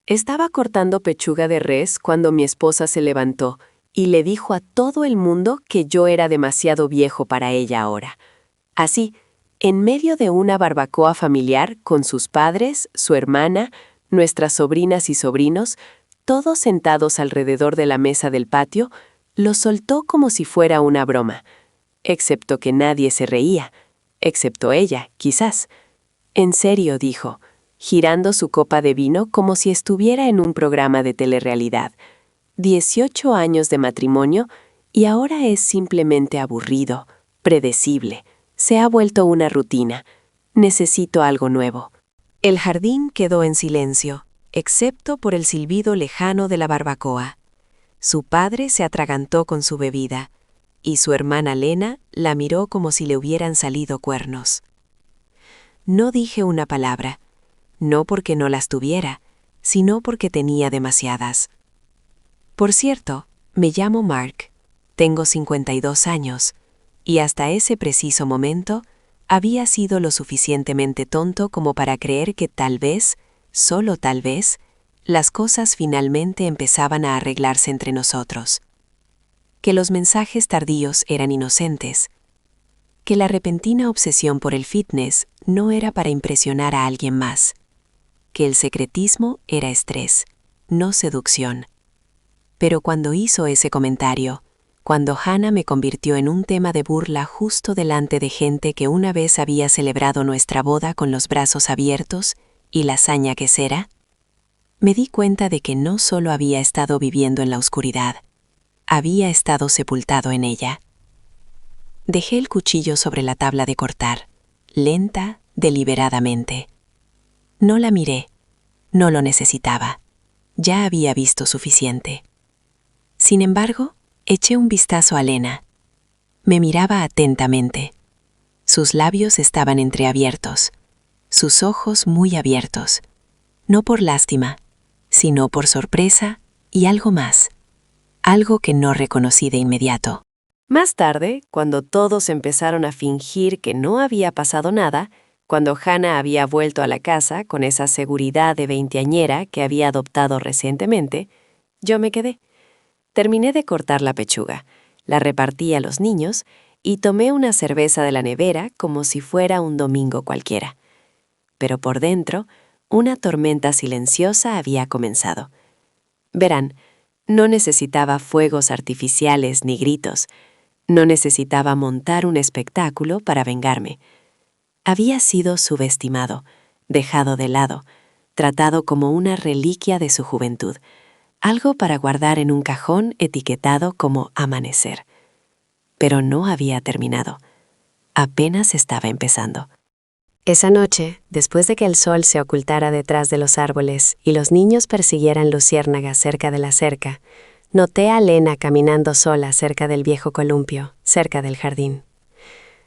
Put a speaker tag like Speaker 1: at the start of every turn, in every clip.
Speaker 1: Estaba cortando pechuga de res cuando mi esposa se levantó y le dijo a todo el mundo que yo era demasiado viejo para ella ahora. Así, en medio de una barbacoa familiar con sus padres, su hermana, nuestras sobrinas y sobrinos, todos sentados alrededor de la mesa del patio, lo soltó como si fuera una broma, excepto que nadie se reía, excepto ella, quizás. En serio, dijo, girando su copa de vino como si estuviera en un programa de telerrealidad. 18 años de matrimonio y ahora es simplemente aburrido, predecible. Se ha vuelto una rutina. Necesito algo nuevo. El jardín quedó en silencio, excepto por el silbido lejano de la barbacoa. Su padre se atragantó con su bebida, y su hermana Lena la miró como si le hubieran salido cuernos. No dije una palabra, no porque no las tuviera, sino porque tenía demasiadas. Por cierto, me llamo Mark, tengo 52 años, y hasta ese preciso momento había sido lo suficientemente tonto como para creer que tal vez, solo tal vez, las cosas finalmente empezaban a arreglarse entre nosotros. Que los mensajes tardíos eran inocentes. Que la repentina obsesión por el fitness no era para impresionar a alguien más. Que el secretismo era estrés, no seducción. Pero cuando hizo ese comentario, cuando Hannah me convirtió en un tema de burla justo delante de gente que una vez había celebrado nuestra boda con los brazos abiertos y lasaña quesera, me di cuenta de que no solo había estado viviendo en la oscuridad, había estado sepultado en ella. Dejé el cuchillo sobre la tabla de cortar, lenta, deliberadamente. No la miré, no lo necesitaba, ya había visto suficiente. Sin embargo, eché un vistazo a Lena. Me miraba atentamente. Sus labios estaban entreabiertos, sus ojos muy abiertos, no por lástima, sino por sorpresa y algo más, algo que no reconocí de inmediato. Más tarde, cuando todos empezaron a fingir que no había pasado nada, cuando Hannah había vuelto a la casa con esa seguridad de veinteañera que había adoptado recientemente, yo me quedé. Terminé de cortar la pechuga, la repartí a los niños y tomé una cerveza de la nevera como si fuera un domingo cualquiera. Pero por dentro, una tormenta silenciosa había comenzado. Verán, no necesitaba fuegos artificiales ni gritos. No necesitaba montar un espectáculo para vengarme. Había sido subestimado, dejado de lado, tratado como una reliquia de su juventud, algo para guardar en un cajón etiquetado como amanecer. Pero no había terminado. Apenas estaba empezando. Esa noche, después de que el sol se ocultara detrás de los árboles y los niños persiguieran luciérnagas cerca de la cerca, noté a Lena caminando sola cerca del viejo columpio, cerca del jardín.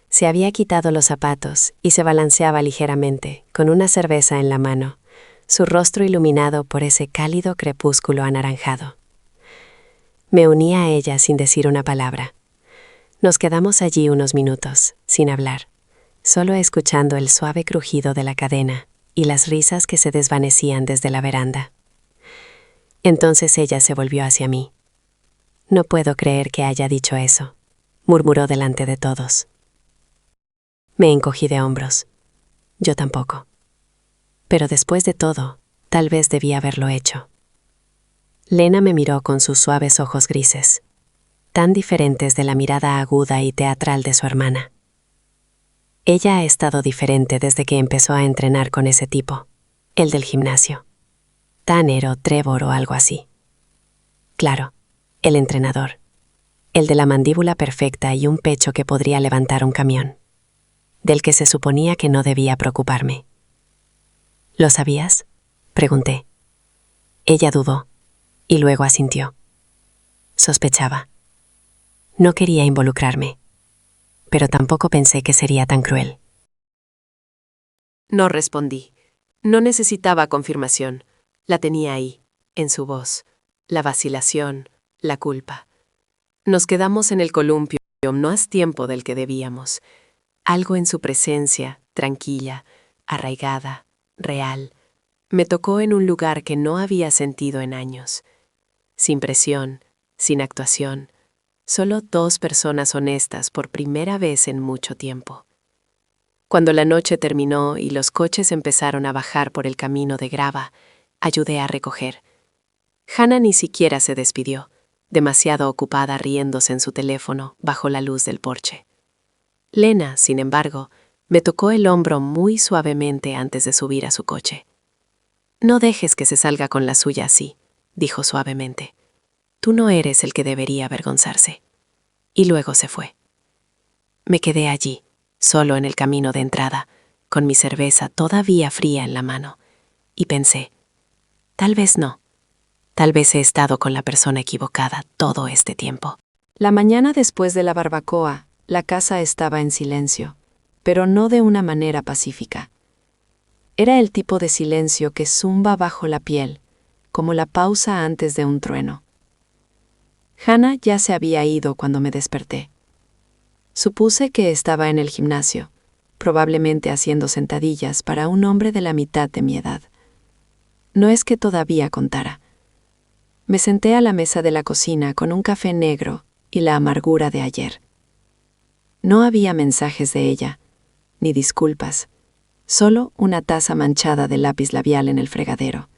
Speaker 1: Se había quitado los zapatos y se balanceaba ligeramente, con una cerveza en la mano, su rostro iluminado por ese cálido crepúsculo anaranjado. Me uní a ella sin decir una palabra. Nos quedamos allí unos minutos, sin hablar, solo escuchando el suave crujido de la cadena y las risas que se desvanecían desde la veranda. Entonces ella se volvió hacia mí. «No puedo creer que haya dicho eso», murmuró delante de todos. Me encogí de hombros. Yo tampoco. Pero después de todo, tal vez debía haberlo hecho. Lena me miró con sus suaves ojos grises, tan diferentes de la mirada aguda y teatral de su hermana. Ella ha estado diferente desde que empezó a entrenar con ese tipo, el del gimnasio. Tanner o Trevor o algo así. Claro, el entrenador. El de la mandíbula perfecta y un pecho que podría levantar un camión. Del que se suponía que no debía preocuparme. ¿Lo sabías?, pregunté. Ella dudó, y luego asintió. Sospechaba. No quería involucrarme, pero tampoco pensé que sería tan cruel. No respondí. No necesitaba confirmación. La tenía ahí, en su voz, la vacilación, la culpa. Nos quedamos en el columpio más tiempo del que debíamos. Algo en su presencia, tranquila, arraigada, real, Me tocó en un lugar que no había sentido en años. Sin presión, sin actuación, solo dos personas honestas por primera vez en mucho tiempo. Cuando la noche terminó y los coches empezaron a bajar por el camino de grava, ayudé a recoger. Hannah ni siquiera se despidió, demasiado ocupada riéndose en su teléfono bajo la luz del porche. Lena, sin embargo, me tocó el hombro muy suavemente antes de subir a su coche. «No dejes que se salga con la suya así», dijo suavemente. «Tú no eres el que debería avergonzarse». Y luego se fue. Me quedé allí, solo en el camino de entrada, con mi cerveza todavía fría en la mano, y pensé, tal vez no. Tal vez he estado con la persona equivocada todo este tiempo.
Speaker 2: La mañana después de la barbacoa, la casa estaba en silencio, pero no de una manera pacífica. Era el tipo de silencio que zumba bajo la piel, como la pausa antes de un trueno. Hannah ya se había ido cuando me desperté. Supuse que estaba en el gimnasio, probablemente haciendo sentadillas para un hombre de la mitad de mi edad. No es que todavía contara. Me senté a la mesa de la cocina con un café negro y la amargura de ayer. No había mensajes de ella, ni disculpas, solo una taza manchada de lápiz labial en el fregadero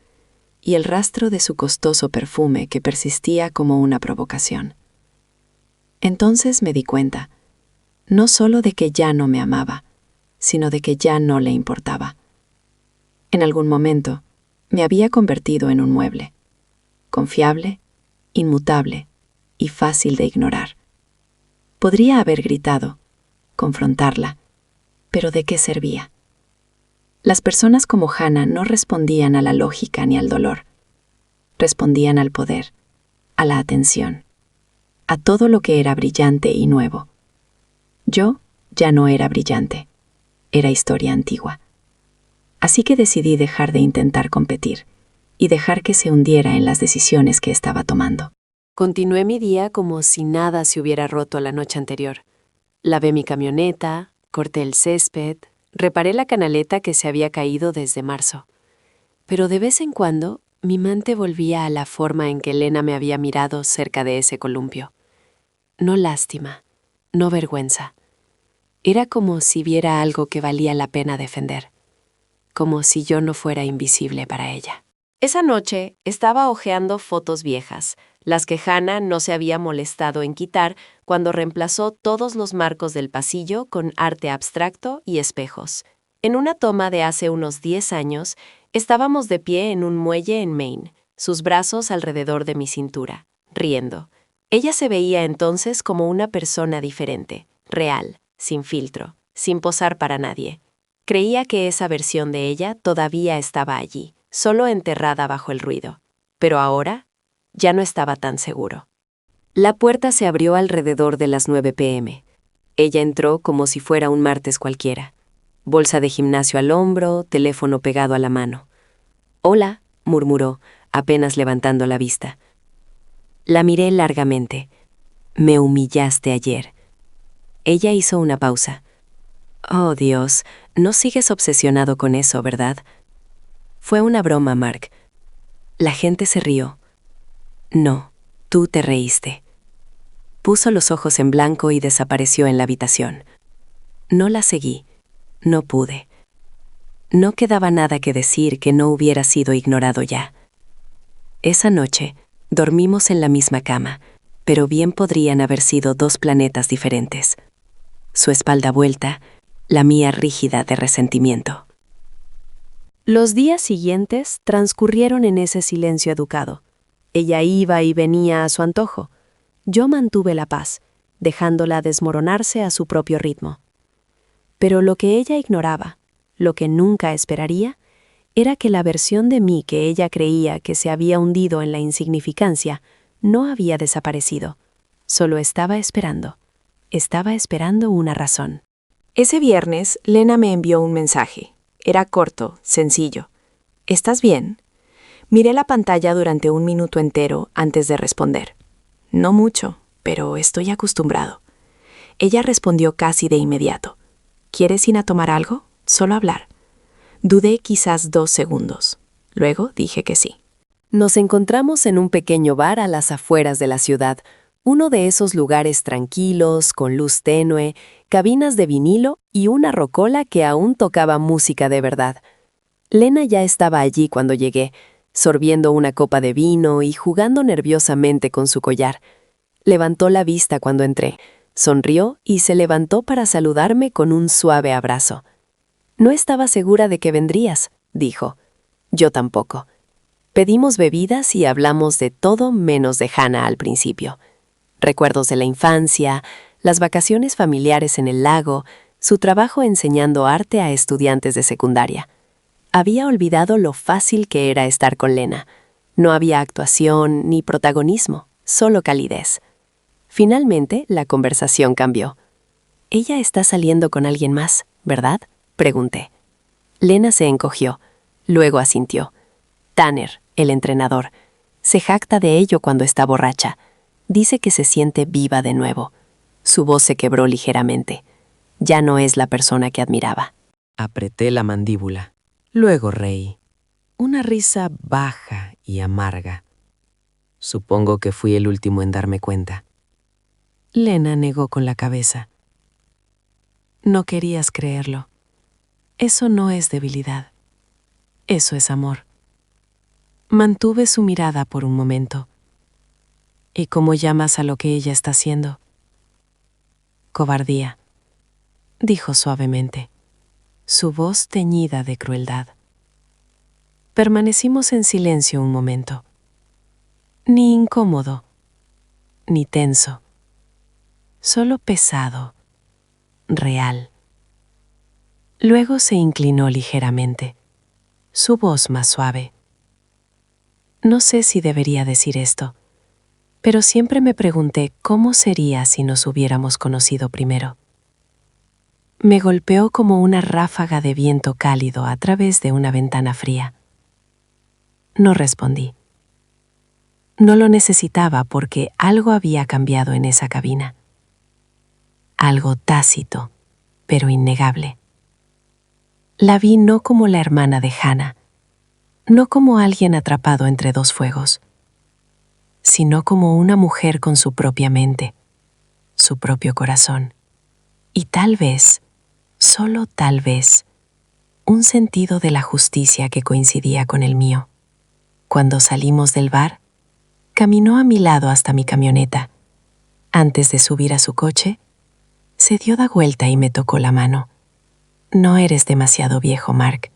Speaker 2: y el rastro de su costoso perfume que persistía como una provocación. Entonces me di cuenta, no solo de que ya no me amaba, sino de que ya no le importaba. En algún momento me había convertido en un mueble, confiable, inmutable y fácil de ignorar. Podría haber gritado, confrontarla, pero ¿de qué servía? Las personas como Hannah no respondían a la lógica ni al dolor. Respondían al poder, a la atención, a todo lo que era brillante y nuevo. Yo ya no era brillante, era historia antigua. Así que decidí dejar de intentar competir y dejar que se hundiera en las decisiones que estaba tomando.
Speaker 1: Continué mi día como si nada se hubiera roto la noche anterior. Lavé mi camioneta, corté el césped, reparé la canaleta que se había caído desde marzo. Pero de vez en cuando, mi mente volvía a la forma en que Lena me había mirado cerca de ese columpio. No lástima, no vergüenza. Era como si viera algo que valía la pena defender. Como si yo no fuera invisible para ella. Esa noche estaba hojeando fotos viejas, las que Hannah no se había molestado en quitar cuando reemplazó todos los marcos del pasillo con arte abstracto y espejos. En una toma de hace unos 10 años, estábamos de pie en un muelle en Maine, sus brazos alrededor de mi cintura, riendo. Ella se veía entonces como una persona diferente, real, sin filtro, sin posar para nadie. Creía que esa versión de ella todavía estaba allí, solo enterrada bajo el ruido. Pero ahora ya no estaba tan seguro. La puerta se abrió alrededor de las 9 p.m. Ella entró como si fuera un martes cualquiera. Bolsa de gimnasio al hombro, teléfono pegado a la mano. «Hola», murmuró, apenas levantando la vista. La miré largamente. «Me humillaste ayer». Ella hizo una pausa. «Oh, Dios, no sigues obsesionado con eso, ¿verdad?» Fue una broma, Mark. La gente se rió. No, tú te reíste. Puso los ojos en blanco y desapareció en la habitación. No la seguí. No pude. No quedaba nada que decir que no hubiera sido ignorado ya. Esa noche, dormimos en la misma cama, pero bien podrían haber sido dos planetas diferentes. Su espalda vuelta, la mía rígida de resentimiento. Los días siguientes transcurrieron en ese silencio educado. Ella iba y venía a su antojo. Yo mantuve la paz, dejándola desmoronarse a su propio ritmo. Pero lo que ella ignoraba, lo que nunca esperaría, era que la versión de mí que ella creía que se había hundido en la insignificancia no había desaparecido. Solo estaba esperando. Estaba esperando una razón. Ese viernes, Lena me envió un mensaje. Era corto, sencillo. ¿Estás bien? Miré la pantalla durante un minuto entero antes de responder. No mucho, pero estoy acostumbrado. Ella respondió casi de inmediato. ¿Quieres ir a tomar algo? Solo hablar. Dudé quizás 2 segundos.
Speaker 2: Luego dije que sí.
Speaker 1: Nos encontramos en un pequeño bar a las afueras de la ciudad, uno de esos lugares tranquilos, con luz tenue, cabinas de vinilo y una rocola que aún tocaba música de verdad. Lena ya estaba allí cuando llegué, sorbiendo una copa de vino y jugando nerviosamente con su collar. Levantó la vista cuando entré, sonrió y se levantó para saludarme con un suave abrazo. «No estaba segura de que vendrías», dijo. Yo tampoco. Pedimos bebidas y hablamos de todo menos de Hannah al principio. Recuerdos de la infancia, las vacaciones familiares en el lago, su trabajo enseñando arte a estudiantes de secundaria. Había olvidado lo fácil que era estar con Lena. No había actuación ni protagonismo, solo calidez. Finalmente, la conversación cambió. «Ella está saliendo con alguien más, ¿verdad?», pregunté. Lena se encogió, luego asintió. Tanner, el entrenador, se jacta de ello cuando está borracha. Dice que se siente viva de nuevo. Su voz se quebró ligeramente. Ya no es la persona que admiraba.
Speaker 3: Apreté la mandíbula. Luego reí. Una risa baja y amarga. Supongo que fui el último en darme cuenta. Lena negó con la cabeza.
Speaker 2: No querías creerlo. Eso no es debilidad. Eso es amor. Mantuve su mirada por un momento. ¿Y cómo llamas a lo que ella está haciendo? Cobardía, dijo suavemente, su voz teñida de crueldad. Permanecimos en silencio un momento. Ni incómodo, ni tenso. Solo pesado, real. Luego se inclinó ligeramente, su voz más suave. No sé si debería decir esto, pero siempre me pregunté cómo sería si nos hubiéramos conocido primero. Me golpeó como una ráfaga de viento cálido a través de una ventana fría. No respondí. No lo necesitaba porque algo había cambiado en esa cabina. Algo tácito, pero innegable. La vi no como la hermana de Hannah, no como alguien atrapado entre dos fuegos, sino como una mujer con su propia mente, su propio corazón, y tal vez, solo tal vez, un sentido de la justicia que coincidía con el mío. Cuando salimos del bar, caminó a mi lado hasta mi camioneta. Antes de subir a su coche, se dio la vuelta y me tocó la mano. No eres demasiado viejo, Mark,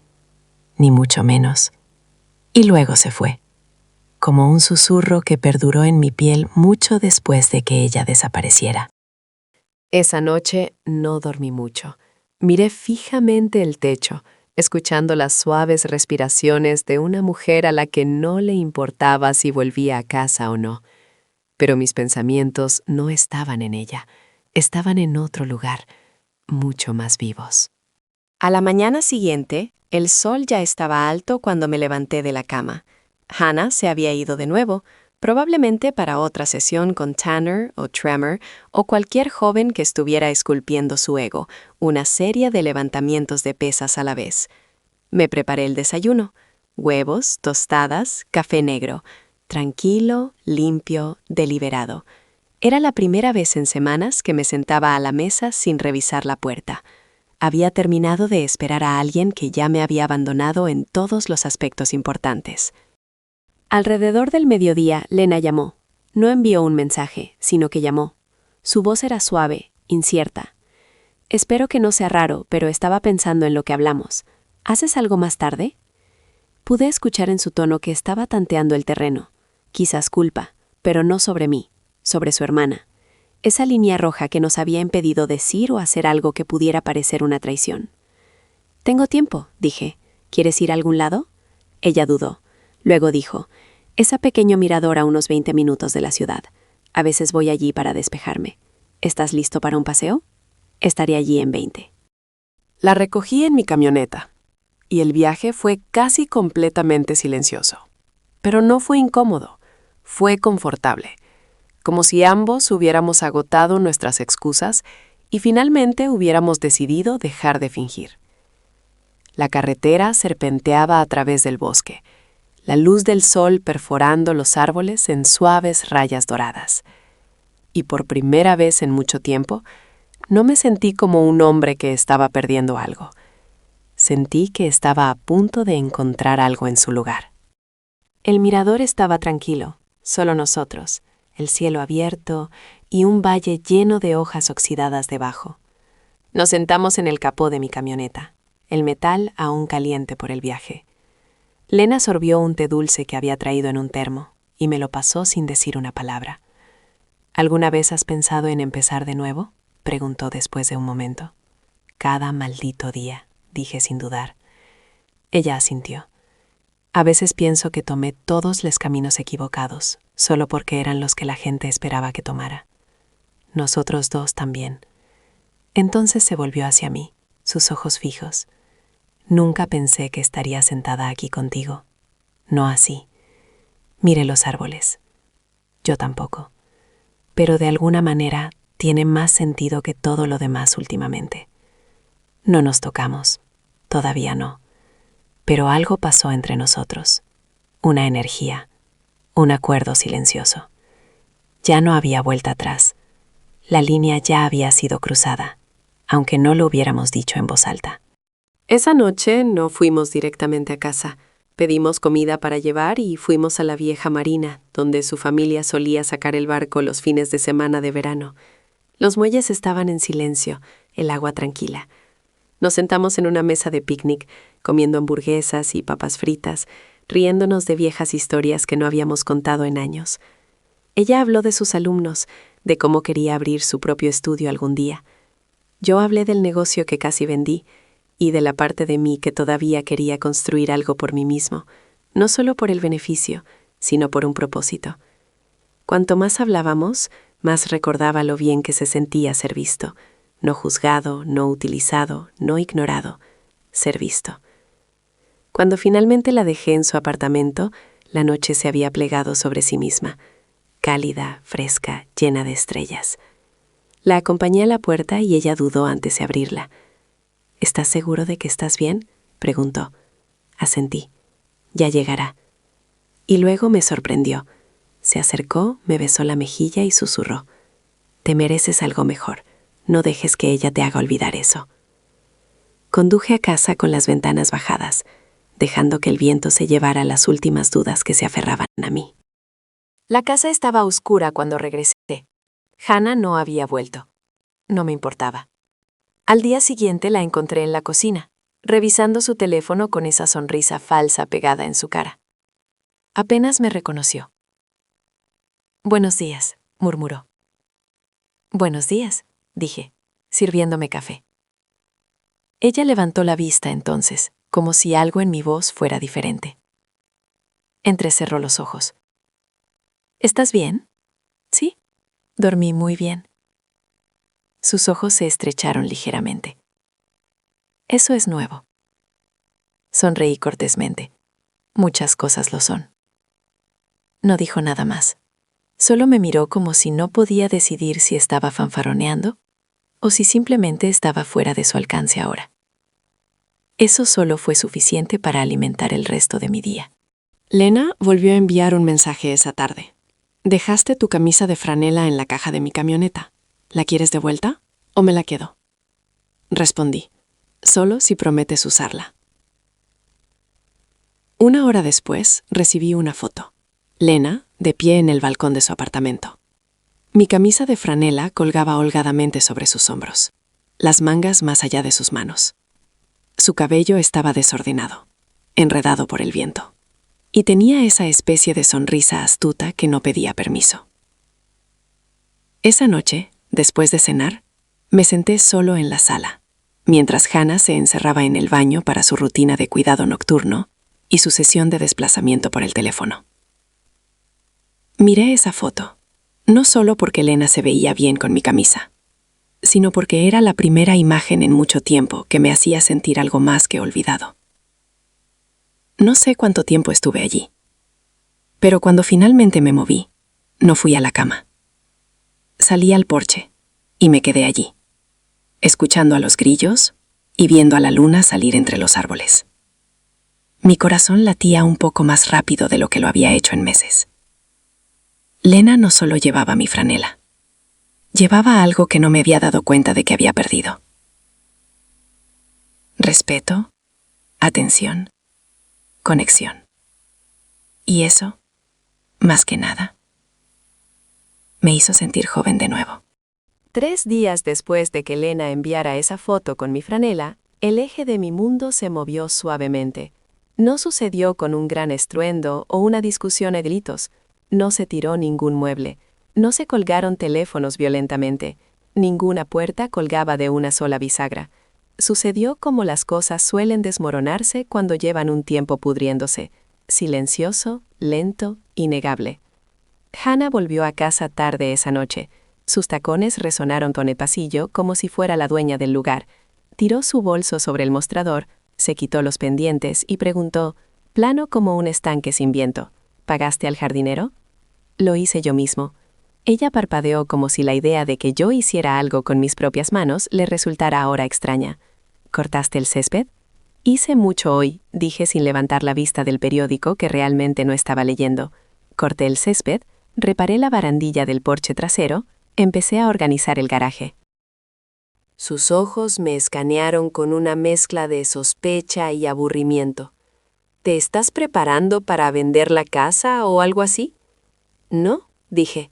Speaker 2: ni mucho menos. Y luego se fue, como un susurro que perduró en mi piel mucho después de que ella desapareciera.
Speaker 1: Esa noche no dormí mucho. Miré fijamente el techo, escuchando las suaves respiraciones de una mujer a la que no le importaba si volvía a casa o no. Pero mis pensamientos no estaban en ella, estaban en otro lugar, mucho más vivos.
Speaker 2: A la mañana siguiente, el sol ya estaba alto cuando me levanté de la cama. Hannah se había ido de nuevo, probablemente para otra sesión con Tanner o Tremor o cualquier joven que estuviera esculpiendo su ego, una serie de levantamientos de pesas a la vez. Me preparé el desayuno, huevos, tostadas, café negro, tranquilo, limpio, deliberado. Era la primera vez en semanas que me sentaba a la mesa sin revisar la puerta. Había terminado de esperar a alguien que ya me había abandonado en todos los aspectos importantes. Alrededor del mediodía, Lena llamó. No envió un mensaje, sino que llamó. Su voz era suave, incierta. Espero que no sea raro, pero estaba pensando en lo que hablamos. ¿Haces algo más tarde? Pude escuchar en su tono que estaba tanteando el terreno. Quizás culpa, pero no sobre mí, sobre su hermana. Esa línea roja que nos había impedido decir o hacer algo que pudiera parecer una traición. «Tengo tiempo», dije. «¿Quieres ir a algún lado?» Ella dudó. Luego dijo, «Esa pequeño mirador a unos 20 minutos de la ciudad. A veces voy allí para despejarme. ¿Estás listo para un paseo?» «Estaré allí en 20».
Speaker 4: La recogí en mi camioneta, y el viaje fue casi completamente silencioso. Pero no fue incómodo, fue confortable, como si ambos hubiéramos agotado nuestras excusas y finalmente hubiéramos decidido dejar de fingir. La carretera serpenteaba a través del bosque, la luz del sol perforando los árboles en suaves rayas doradas. Y por primera vez en mucho tiempo, no me sentí como un hombre que estaba perdiendo algo. Sentí que estaba a punto de encontrar algo en su lugar. El mirador estaba tranquilo, solo nosotros, el cielo abierto y un valle lleno de hojas oxidadas debajo. Nos sentamos en el capó de mi camioneta, el metal aún caliente por el viaje. Lena sorbió un té dulce que había traído en un termo y me lo pasó sin decir una palabra. ¿Alguna vez has pensado en empezar de nuevo?, preguntó después de un momento. Cada maldito día, dije sin dudar. Ella asintió. A veces pienso que tomé todos los caminos equivocados, solo porque eran los que la gente esperaba que tomara. Nosotros dos también. Entonces se volvió hacia mí, sus ojos fijos. Nunca pensé que estaría sentada aquí contigo. No así. Mire los árboles. Yo tampoco. Pero de alguna manera tiene más sentido que todo lo demás últimamente. No nos tocamos. Todavía no. Pero algo pasó entre nosotros. Una energía. Un acuerdo silencioso. Ya no había vuelta atrás. La línea ya había sido cruzada, aunque no lo hubiéramos dicho en voz alta. Esa noche no fuimos directamente a casa. Pedimos comida para llevar y fuimos a la vieja marina, donde su familia solía sacar el barco los fines de semana de verano. Los muelles estaban en silencio, el agua tranquila. Nos sentamos en una mesa de picnic, comiendo hamburguesas y papas fritas, riéndonos de viejas historias que no habíamos contado en años. Ella habló de sus alumnos, de cómo quería abrir su propio estudio algún día. Yo hablé del negocio que casi vendí y de la parte de mí que todavía quería construir algo por mí mismo, no solo por el beneficio, sino por un propósito. Cuanto más hablábamos, más recordaba lo bien que se sentía ser visto, no juzgado, no utilizado, no ignorado, ser visto. Cuando finalmente la dejé en su apartamento, la noche se había plegado sobre sí misma, cálida, fresca, llena de estrellas. La acompañé a la puerta y ella dudó antes de abrirla. ¿Estás seguro de que estás bien?, preguntó. Asentí. Ya llegará. Y luego me sorprendió. Se acercó, me besó la mejilla y susurró. Te mereces algo mejor. No dejes que ella te haga olvidar eso. Conduje a casa con las ventanas bajadas, dejando que el viento se llevara las últimas dudas que se aferraban a mí. La casa estaba oscura cuando regresé. Hannah no había vuelto. No me importaba. Al día siguiente la encontré en la cocina, revisando su teléfono con esa sonrisa falsa pegada en su cara. Apenas me reconoció. Buenos días, murmuró. Buenos días, dije, sirviéndome café. Ella levantó la vista entonces, como si algo en mi voz fuera diferente. Entrecerró los ojos. ¿Estás bien? Sí, dormí muy bien. Sus ojos se estrecharon ligeramente. Eso es nuevo. Sonreí cortésmente. Muchas cosas lo son. No dijo nada más. Solo me miró como si no podía decidir si estaba fanfaroneando o si simplemente estaba fuera de su alcance ahora. Eso solo fue suficiente para alimentar el resto de mi día. Lena volvió a enviar un mensaje esa tarde. Dejaste tu camisa de franela en la caja de mi camioneta. ¿La quieres de vuelta o me la quedo? Respondí, solo si prometes usarla. Una hora después recibí una foto. Lena, de pie en el balcón de su apartamento. Mi camisa de franela colgaba holgadamente sobre sus hombros, las mangas más allá de sus manos. Su cabello estaba desordenado, enredado por el viento, y tenía esa especie de sonrisa astuta que no pedía permiso. Esa noche, después de cenar, me senté solo en la sala, mientras Hannah se encerraba en el baño para su rutina de cuidado nocturno y su sesión de desplazamiento por el teléfono. Miré esa foto, no solo porque Lena se veía bien con mi camisa, sino porque era la primera imagen en mucho tiempo que me hacía sentir algo más que olvidado. No sé cuánto tiempo estuve allí, pero cuando finalmente me moví, no fui a la cama. Salí al porche y me quedé allí, escuchando a los grillos y viendo a la luna salir entre los árboles.
Speaker 2: Mi corazón latía un poco más rápido de lo que lo había hecho en meses. Lena no solo llevaba mi franela. Llevaba algo que no me había dado cuenta de que había perdido. Respeto, atención, conexión. Y eso, más que nada, me hizo sentir joven de nuevo.
Speaker 1: 3 días después de que Lena enviara esa foto con mi franela, el eje de mi mundo se movió suavemente. No sucedió con un gran estruendo o una discusión a gritos. No se tiró ningún mueble. No se colgaron teléfonos violentamente. Ninguna puerta colgaba de una sola bisagra. Sucedió como las cosas suelen desmoronarse cuando llevan un tiempo pudriéndose. Silencioso, lento, innegable. Hannah volvió a casa tarde esa noche. Sus tacones resonaron con el pasillo como si fuera la dueña del lugar. Tiró su bolso sobre el mostrador, se quitó los pendientes y preguntó, plano como un estanque sin viento, ¿pagaste al jardinero? Lo hice yo mismo. Ella parpadeó como si la idea de que yo hiciera algo con mis propias manos le resultara ahora extraña. ¿Cortaste el césped? Hice mucho hoy, dije sin levantar la vista del periódico que realmente no estaba leyendo. Corté el césped, reparé la barandilla del porche trasero, empecé a organizar el garaje. Sus ojos me escanearon con una mezcla de sospecha y aburrimiento. ¿Te estás preparando para vender la casa o algo así? No, dije,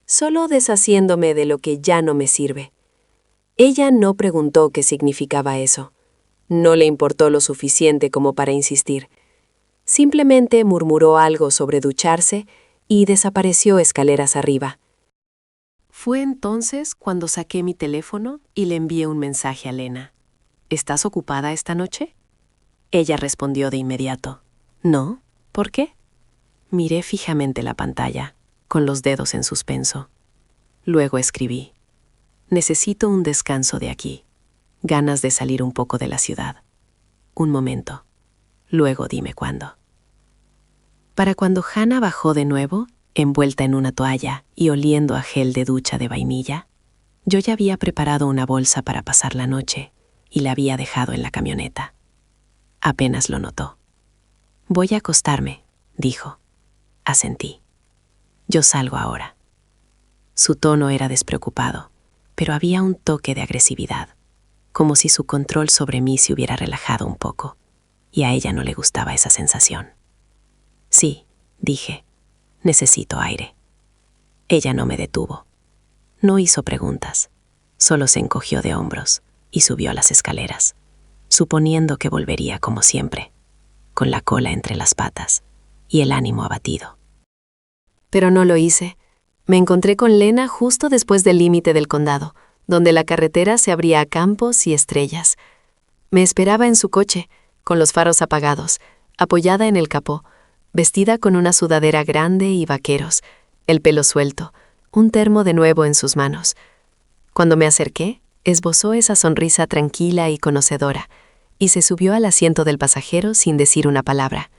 Speaker 1: solo deshaciéndome de lo que ya no me sirve. Ella no preguntó qué significaba eso. No le importó lo suficiente como para insistir. Simplemente murmuró algo sobre ducharse y desapareció escaleras arriba. Fue entonces cuando saqué mi teléfono y le envié un mensaje a Lena. ¿Estás ocupada esta noche? Ella respondió de inmediato. No, ¿por qué? Miré fijamente la pantalla, con los dedos en suspenso. Luego escribí. Necesito un descanso de aquí. Ganas de salir un poco de la ciudad. Un momento. Luego dime cuándo. Para cuando Hannah bajó de nuevo, envuelta en una toalla y oliendo a gel de ducha de vainilla, yo ya había preparado una bolsa para pasar la noche y la había dejado en la camioneta. Apenas lo notó. Voy a acostarme, dijo. Asentí. Yo salgo ahora. Su tono era despreocupado, pero había un toque de agresividad, como si su control sobre mí se hubiera relajado un poco, y a ella no le gustaba esa sensación. Sí, dije. Necesito aire. Ella no me detuvo. No hizo preguntas. Solo se encogió de hombros y subió las escaleras, suponiendo que volvería como siempre, con la cola entre las patas y el ánimo abatido. Pero no lo hice. Me encontré con Lena justo después del límite del condado, donde la carretera se abría a campos y estrellas. Me esperaba en su coche, con los faros apagados, apoyada en el capó, vestida con una sudadera grande y vaqueros, el pelo suelto, un termo de nuevo en sus manos. Cuando me acerqué, esbozó esa sonrisa tranquila y conocedora, y se subió al asiento del pasajero sin decir una palabra.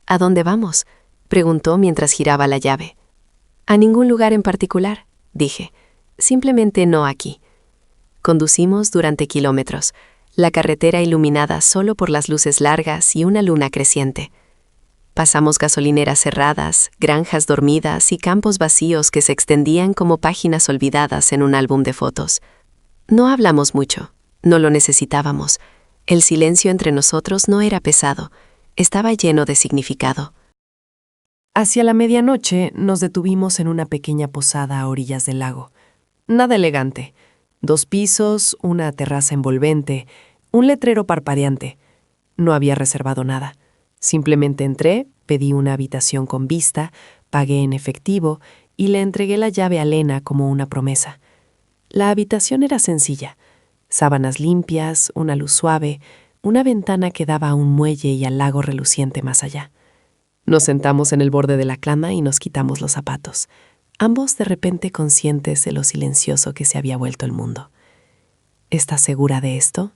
Speaker 1: ¿A dónde vamos?, preguntó mientras giraba la llave. A ningún lugar en particular, dije. Simplemente no aquí. Conducimos durante kilómetros, la carretera iluminada solo por las luces largas y una luna creciente. Pasamos gasolineras cerradas, granjas dormidas y campos vacíos que se extendían como páginas olvidadas en un álbum de fotos. No hablamos mucho, no lo necesitábamos. El silencio entre nosotros no era pesado, estaba lleno de significado.
Speaker 4: Hacia la medianoche nos detuvimos en una pequeña posada a orillas del lago. Nada elegante. 2 pisos, una terraza envolvente, un letrero parpadeante. No había reservado nada. Simplemente entré, pedí una habitación con vista, pagué en efectivo y le entregué la llave a Lena como una promesa. La habitación era sencilla. Sábanas limpias, una luz suave, una ventana que daba a un muelle y al lago reluciente más allá. Nos sentamos en el borde de la cama y nos quitamos los zapatos, ambos de repente conscientes de lo silencioso que se había vuelto el mundo. ¿Estás segura de esto?,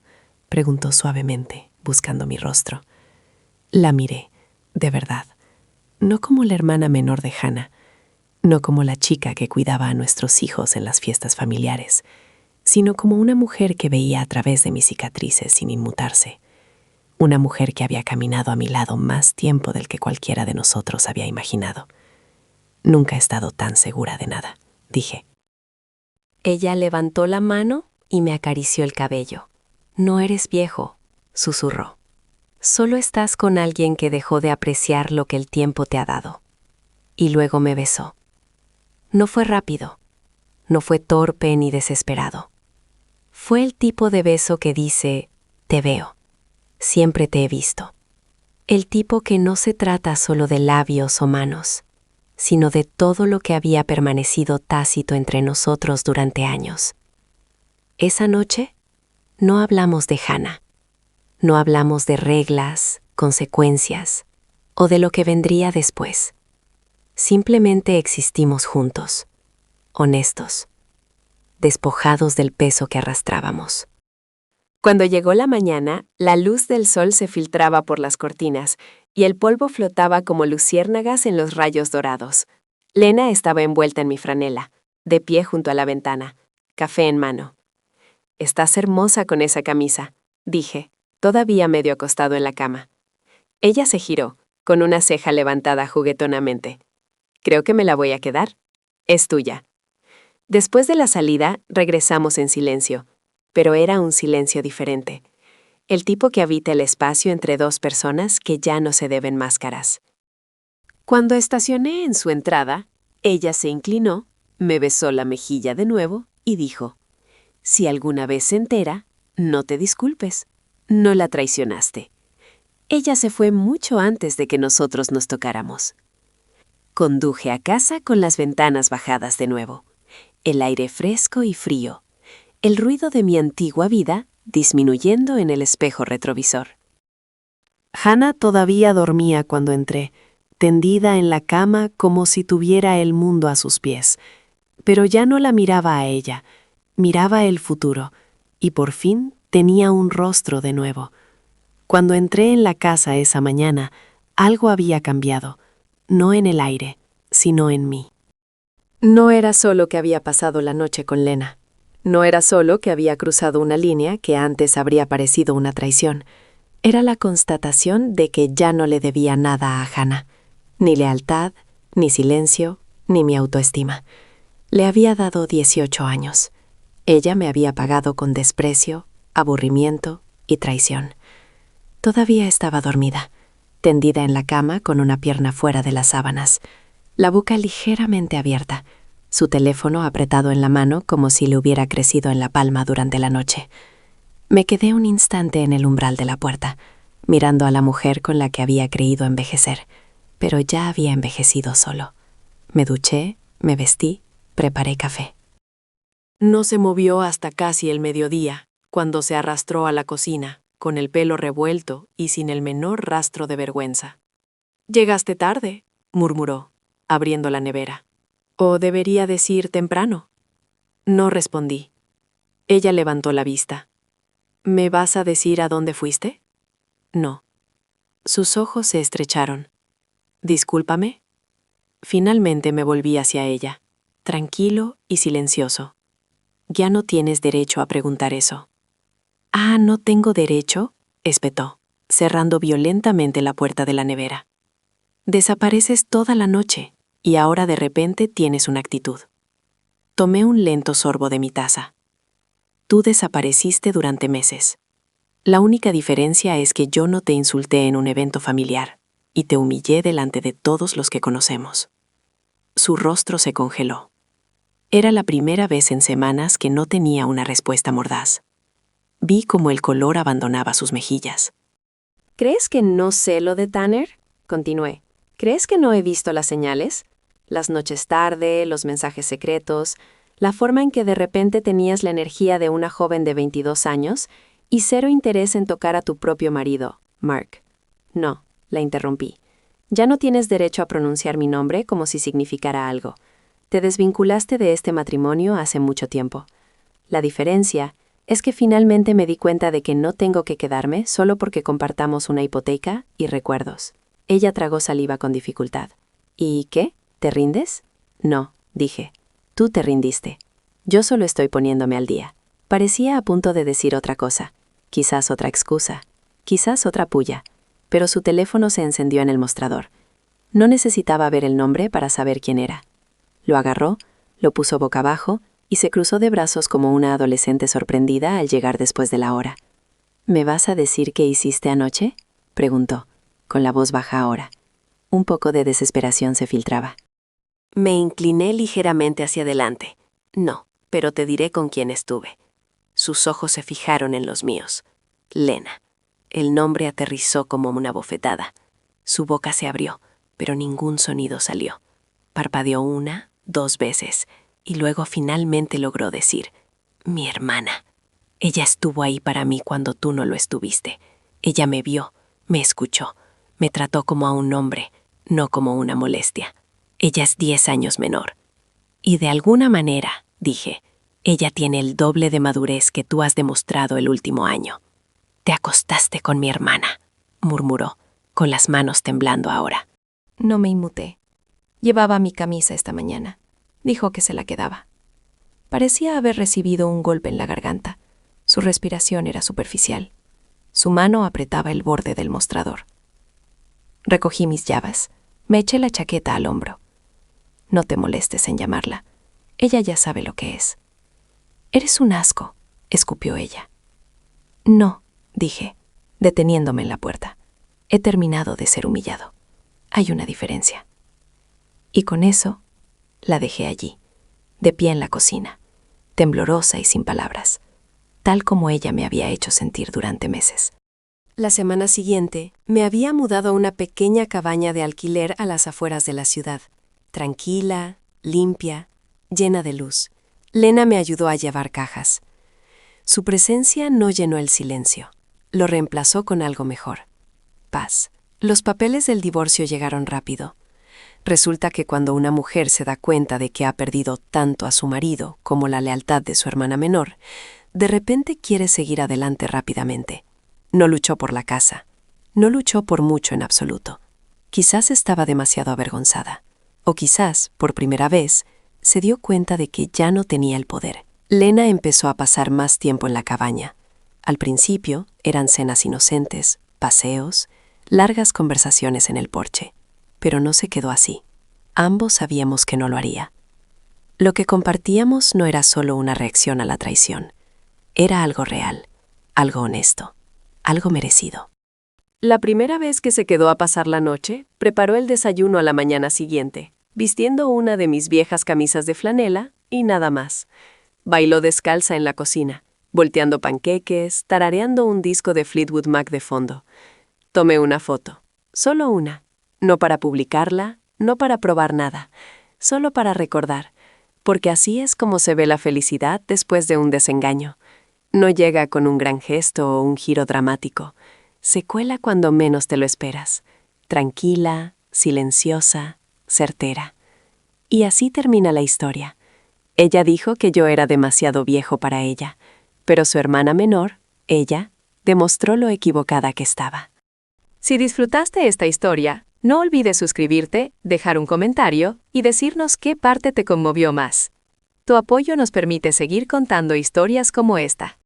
Speaker 4: preguntó suavemente, buscando mi rostro. La miré, de verdad, no como la hermana menor de Hannah, no como la chica que cuidaba a nuestros hijos en las fiestas familiares, sino como una mujer que veía a través de mis cicatrices sin inmutarse.
Speaker 1: una mujer que había caminado a mi lado más tiempo del que cualquiera de nosotros había imaginado. Nunca he estado tan segura de nada, dije. Ella levantó la mano y me acarició el cabello. No eres viejo, susurró. Solo estás con alguien que dejó de apreciar lo que el tiempo te ha dado. Y luego me besó. No fue rápido, no fue torpe ni desesperado. Fue el tipo de beso que dice, te veo, siempre te he visto. El tipo que no se trata solo de labios o manos, sino de todo lo que había permanecido tácito entre nosotros durante años. Esa noche, no hablamos de Hannah. No hablamos de reglas, consecuencias o de lo que vendría después. Simplemente existimos juntos, honestos, despojados del peso que arrastrábamos. Cuando llegó la mañana, la luz del sol se filtraba por las cortinas y el polvo flotaba como luciérnagas en los rayos dorados. Lena estaba envuelta en mi franela, de pie junto a la ventana, café en mano. «Estás hermosa con esa camisa», dije, todavía medio acostado en la cama. Ella se giró, con una ceja levantada juguetonamente. «Creo que me la voy a quedar. Es tuya». Después de la salida, regresamos en silencio, pero era un silencio diferente. El tipo que habita el espacio entre dos personas que ya no se deben máscaras. Cuando estacioné en su entrada, ella se inclinó, me besó la mejilla de nuevo y dijo, «Si alguna vez se entera, no te disculpes, no la traicionaste. Ella se fue mucho antes de que nosotros nos tocáramos». Conduje a casa con las ventanas bajadas de nuevo, el aire fresco y frío, el ruido de mi antigua vida disminuyendo en el espejo retrovisor. Hannah todavía dormía cuando entré, tendida en la cama como si tuviera el mundo a sus pies, pero ya no la miraba a ella, miraba el futuro, y por fin tenía un rostro de nuevo. Cuando entré en la casa esa mañana, algo había cambiado, no en el aire, sino en mí. No era solo que había pasado la noche con Lena. No era solo que había cruzado una línea que antes habría parecido una traición. Era la constatación de que ya no le debía nada a Hannah. Ni lealtad, ni silencio, ni mi autoestima. Le había dado 18 años. Ella me había pagado con desprecio, aburrimiento y traición. Todavía estaba dormida, tendida en la cama con una pierna fuera de las sábanas, la boca ligeramente abierta, su teléfono apretado en la mano como si le hubiera crecido en la palma durante la noche. Me quedé un instante en el umbral de la puerta, mirando a la mujer con la que había creído envejecer, pero ya había envejecido solo. Me duché, me vestí, preparé café. No se movió hasta casi el mediodía, cuando se arrastró a la cocina, con el pelo revuelto y sin el menor rastro de vergüenza. «Llegaste tarde», murmuró, abriendo la nevera. «O debería decir temprano». No respondí. Ella levantó la vista. «¿Me vas a decir a dónde fuiste?» «No». Sus ojos se estrecharon. «Discúlpame». Finalmente me volví hacia ella, tranquilo y silencioso. «Ya no tienes derecho a preguntar eso». «Ah, ¿no tengo derecho?», espetó, cerrando violentamente la puerta de la nevera. «Desapareces toda la noche y ahora de repente tienes una actitud». Tomé un lento sorbo de mi taza. «Tú desapareciste durante meses. La única diferencia es que yo no te insulté en un evento familiar y te humillé delante de todos los que conocemos». Su rostro se congeló. Era la primera vez en semanas que no tenía una respuesta mordaz. Vi cómo el color abandonaba sus mejillas. «¿Crees que no sé lo de Tanner?», continué. «¿Crees que no he visto las señales? Las noches tarde, los mensajes secretos, la forma en que de repente tenías la energía de una joven de 22 años y cero interés en tocar a tu propio marido, Mark». «No», la interrumpí. «Ya no tienes derecho a pronunciar mi nombre como si significara algo. Te desvinculaste de este matrimonio hace mucho tiempo. La diferencia es que finalmente me di cuenta de que no tengo que quedarme solo porque compartamos una hipoteca y recuerdos». Ella tragó saliva con dificultad. «¿Y qué? ¿Te rindes?» «No», dije. «Tú te rindiste. Yo solo estoy poniéndome al día». Parecía a punto de decir otra cosa, quizás otra excusa,
Speaker 2: quizás otra puya, pero su teléfono se encendió en el mostrador. No necesitaba ver el nombre para saber quién era. Lo agarró, lo puso boca abajo y se cruzó de brazos como una adolescente sorprendida al llegar después de la hora. ¿Me vas a decir qué hiciste anoche?, preguntó, con la voz baja ahora. Un poco de desesperación se filtraba.
Speaker 1: Me incliné ligeramente hacia adelante. No, pero te diré con quién estuve. Sus ojos se fijaron en los míos. Lena. El nombre aterrizó como una bofetada. Su boca se abrió, pero ningún sonido salió. Parpadeó 1, 2 veces, y luego finalmente logró decir, mi hermana. Ella estuvo ahí para mí cuando tú no lo estuviste. Ella me vio, me escuchó, me trató como a un hombre, no como una molestia. Ella es 10 años menor. Y de alguna manera, dije, ella tiene el doble de madurez que tú has demostrado el último año. Te acostaste con mi hermana, murmuró, con las manos temblando ahora.
Speaker 2: No me inmuté. Llevaba mi camisa esta mañana. Dijo que se la quedaba. Parecía haber recibido un golpe en la garganta. Su respiración era superficial. Su mano apretaba el borde del mostrador. Recogí mis llaves. Me eché la chaqueta al hombro. No te molestes en llamarla. Ella ya sabe lo que es. Eres un asco, escupió ella. No, dije, deteniéndome en la puerta. He terminado de ser humillado. Hay una diferencia. Y con eso, la dejé allí, de pie en la cocina, temblorosa y sin palabras, tal como ella me había hecho sentir durante meses.
Speaker 1: La semana siguiente, me había mudado a una pequeña cabaña de alquiler a las afueras de la ciudad. Tranquila, limpia, llena de luz. Lena me ayudó a llevar cajas. Su presencia no llenó el silencio. Lo reemplazó con algo mejor. Paz. Los papeles del divorcio llegaron rápido. Resulta que cuando una mujer se da cuenta de que ha perdido tanto a su marido como la lealtad de su hermana menor, de repente quiere seguir adelante rápidamente. No luchó por la casa. No luchó por mucho en absoluto. Quizás estaba demasiado avergonzada. O quizás, por primera vez, se dio cuenta de que ya no tenía el poder. Lena empezó a pasar más tiempo en la cabaña. Al principio eran cenas inocentes, paseos, largas conversaciones en el porche. Pero no se quedó así. Ambos sabíamos que no lo haría. Lo que compartíamos no era solo una reacción a la traición. Era algo real, algo honesto, algo merecido. La primera vez que se quedó a pasar la noche, preparó el desayuno a la mañana siguiente, vistiendo una de mis viejas camisas de flanela y nada más. Bailó descalza en la cocina, volteando panqueques, tarareando un disco de Fleetwood Mac de fondo. Tomé una foto, solo una, no para publicarla, no para probar nada, solo para recordar, porque así es como se ve la felicidad después de un desengaño. No llega con un gran gesto o un giro dramático. Se cuela cuando menos te lo esperas. Tranquila, silenciosa, certera. Y así termina la historia. Ella dijo que yo era demasiado viejo para ella, pero su hermana menor, ella, demostró lo equivocada que estaba. Si disfrutaste esta historia, no olvides suscribirte, dejar un comentario y decirnos qué parte te conmovió más. Tu apoyo nos permite seguir contando historias como esta.